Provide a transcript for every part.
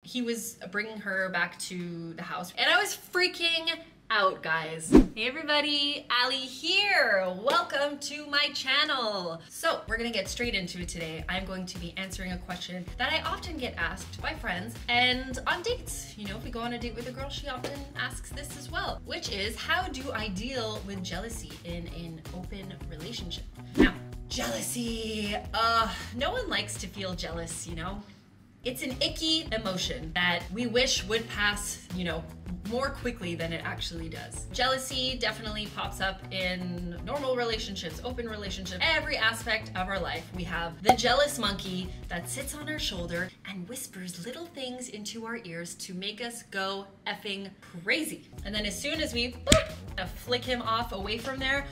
He was bringing her back to the house and I was freaking out, guys. Hey everybody, Ali here. Welcome to my channel. So we're gonna get straight into it today. I'm going to be answering a question that I often get asked by friends and on dates. You know, if we go on a date with a girl, she often asks this as well, which is, how do I deal with jealousy in an open relationship? Now, jealousy, no one likes to feel jealous, you know? It's an icky emotion that we wish would pass, you know, more quickly than it actually does. Jealousy definitely pops up in normal relationships, open relationships, every aspect of our life. We have the jealous monkey that sits on our shoulder and whispers little things into our ears to make us go effing crazy. And then as soon as we flick him off away from there,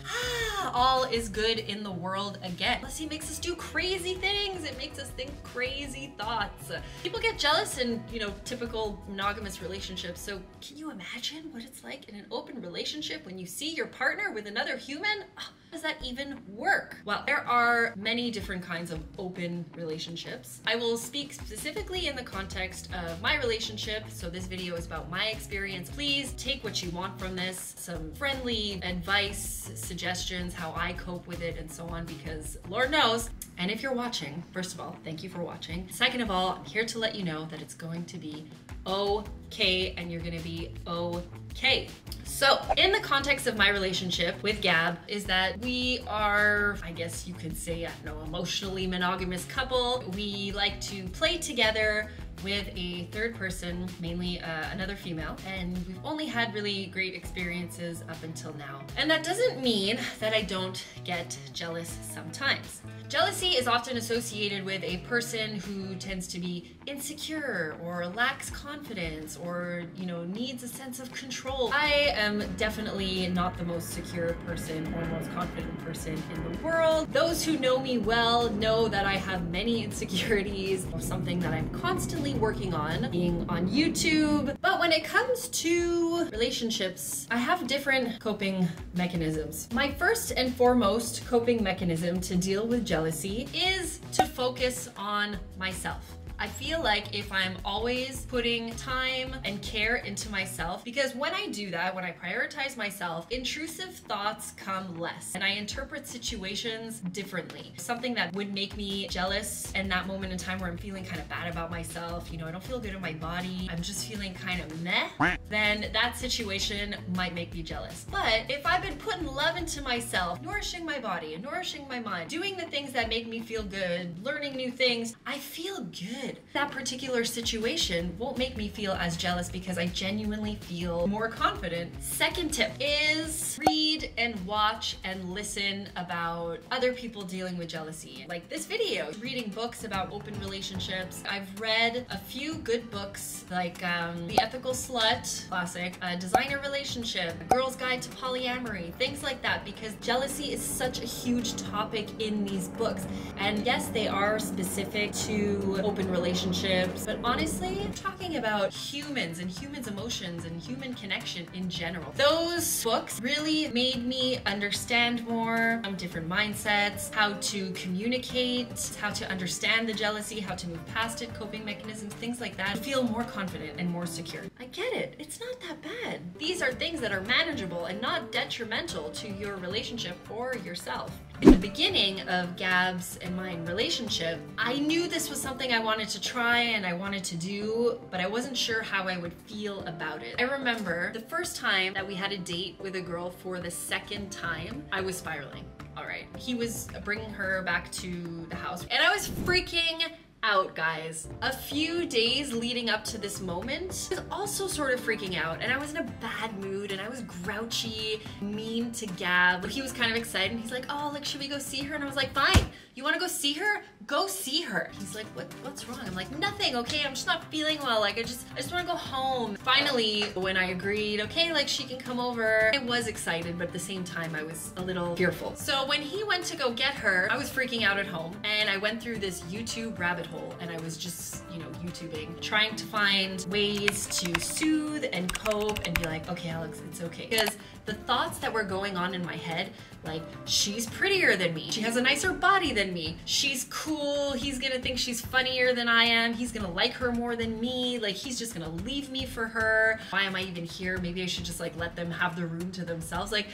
all is good in the world again. Jealousy makes us do crazy things. It makes us think crazy thoughts. People get jealous in, you know, typical monogamous relationships. So can you imagine what it's like in an open relationship when you see your partner with another human? How does that even work? Well, there are many different kinds of open relationships. I will speak specifically in the context of my relationship, so this video is about my experience. Please take what you want from this, some friendly advice, suggestions, how I cope with it, and so on, because Lord knows. And if you're watching, first of all, thank you for watching. Second of all, I'm here to let you know that it's going to be okay and you're gonna be okay. So in the context of my relationship with Gab is that we are, I guess you could say, I don't know, emotionally monogamous couple. We like to play together with a third person, mainly another female, and we've only had really great experiences up until now. And that doesn't mean that I don't get jealous sometimes. Jealousy is often associated with a person who tends to be insecure or lacks confidence or, you know, needs a sense of control. I am definitely not the most secure person or most confident person in the world. Those who know me well know that I have many insecurities, or something that I'm constantly working on, being on YouTube. But when it comes to relationships, I have different coping mechanisms. My first and foremost coping mechanism to deal with jealousy is to focus on myself. I feel like if I'm always putting time and care into myself, because when I do that, when I prioritize myself, intrusive thoughts come less and I interpret situations differently. Something that would make me jealous in that moment in time where I'm feeling kind of bad about myself, you know, I don't feel good in my body, I'm just feeling kind of meh, then that situation might make me jealous. But if I've been putting love into myself, nourishing my body and nourishing my mind, doing the things that make me feel good, learning new things, I feel good. That particular situation won't make me feel as jealous because I genuinely feel more confident. Second tip is read and watch and listen about other people dealing with jealousy. Like this video, reading books about open relationships. I've read a few good books like The Ethical Slut, classic, Designer Relationship, Girl's Guide to Polyamory, things like that, because jealousy is such a huge topic in these books. And yes, they are specific to open relationships, but honestly, I'm talking about humans and humans' emotions and human connection in general. Those books really made me understand more different mindsets, how to communicate, how to understand the jealousy, how to move past it, coping mechanisms, things like that. Feel more confident and more secure. I get it. It's not that bad. These are things that are manageable and not detrimental to your relationship or yourself. In the beginning of Gab's and mine relationship, I knew this was something I wanted to try and I wanted to do, but I wasn't sure how I would feel about it. I remember the first time that we had a date with a girl for the second time, I was spiraling. All right, he was bringing her back to the house and I was freaking out, guys. A few days leading up to this moment, I was also sort of freaking out and I was in a bad mood and I was grouchy, mean to Gab. But he was kind of excited. He's like, oh, like, should we go see her? And I was like, fine. You want to go see her? Go see her. He's like, what's wrong? I'm like, nothing, okay? I'm just not feeling well. Like, I just want to go home. Finally, when I agreed, okay, like, she can come over, I was excited, but at the same time, I was a little fearful. So when he went to go get her, I was freaking out at home and I went through this YouTube rabbit hole hole and I was just, you know, YouTubing, trying to find ways to soothe and cope and be like, okay, Alex, it's okay. Because the thoughts that were going on in my head, like, she's prettier than me, she has a nicer body than me, she's cool, he's gonna think she's funnier than I am, he's gonna like her more than me, like, he's just gonna leave me for her, why am I even here, maybe I should just like let them have the room to themselves, like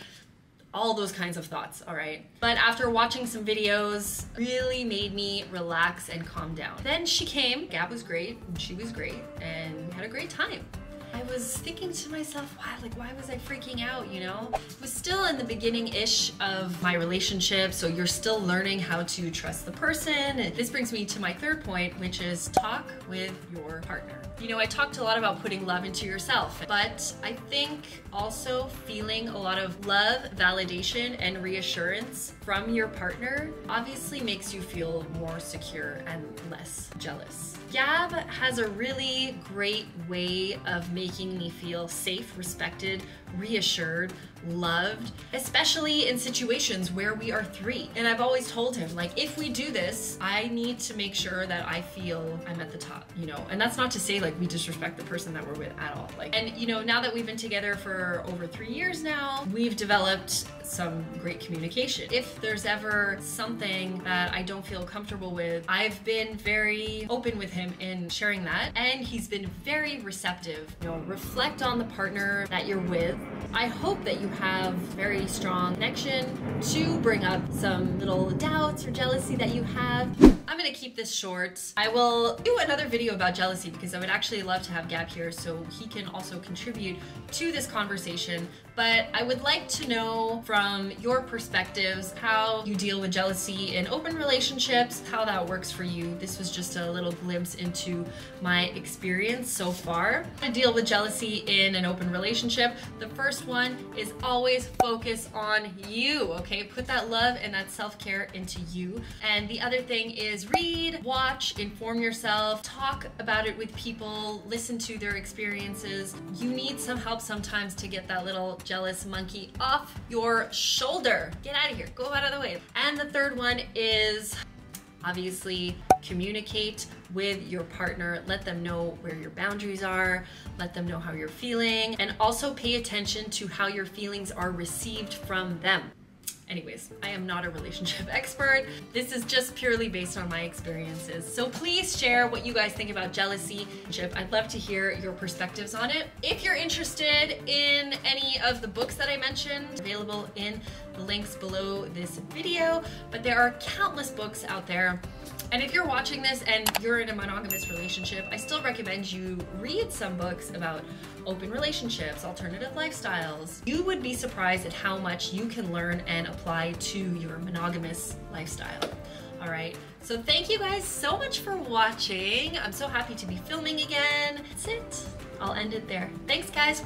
all those kinds of thoughts, all right? But after watching some videos, really made me relax and calm down. Then she came, Gab was great, and she was great, and we had a great time. I was thinking to myself, why was I freaking out, you know? It was still in the beginning-ish of my relationship, so you're still learning how to trust the person. And this brings me to my third point, which is talk with your partner. You know, I talked a lot about putting love into yourself, but I think also feeling a lot of love, validation, and reassurance from your partner obviously makes you feel more secure and less jealous. Gab has a really great way of making me feel safe, respected, reassured, loved, especially in situations where we are three. And I've always told him, like, if we do this, I need to make sure that I feel I'm at the top, you know? And that's not to say like we disrespect the person that we're with at all. Like, and you know, now that we've been together for over 3 years now, we've developed some great communication. If there's ever something that I don't feel comfortable with, I've been very open with him in sharing that, and he's been very receptive. You know, reflect on the partner that you're with. I hope that you have very strong connection to bring up some little doubts or jealousy that you have. I'm gonna keep this short. I will do another video about jealousy because I would actually love to have Gab here so he can also contribute to this conversation. But I would like to know from your perspectives how you deal with jealousy in open relationships, how that works for you. This was just a little glimpse into my experience so far. To deal with jealousy in an open relationship, the first one is always focus on you, okay? Put that love and that self-care into you. And the other thing is read, watch, inform yourself, talk about it with people, listen to their experiences. You need some help sometimes to get that little jealous monkey off your shoulder. Get out of here, go out of the way. And the third one is obviously communicate with your partner. Let them know where your boundaries are, let them know how you're feeling, and also pay attention to how your feelings are received from them. Anyways, I am not a relationship expert. This is just purely based on my experiences. So please share what you guys think about jealousy. I'd love to hear your perspectives on it. If you're interested in any of the books that I mentioned, available in the links below this video, but there are countless books out there. And if you're watching this and you're in a monogamous relationship, I still recommend you read some books about open relationships, alternative lifestyles. You would be surprised at how much you can learn and apply to your monogamous lifestyle. All right, so thank you guys so much for watching. I'm so happy to be filming again. That's it. I'll end it there. Thanks, guys.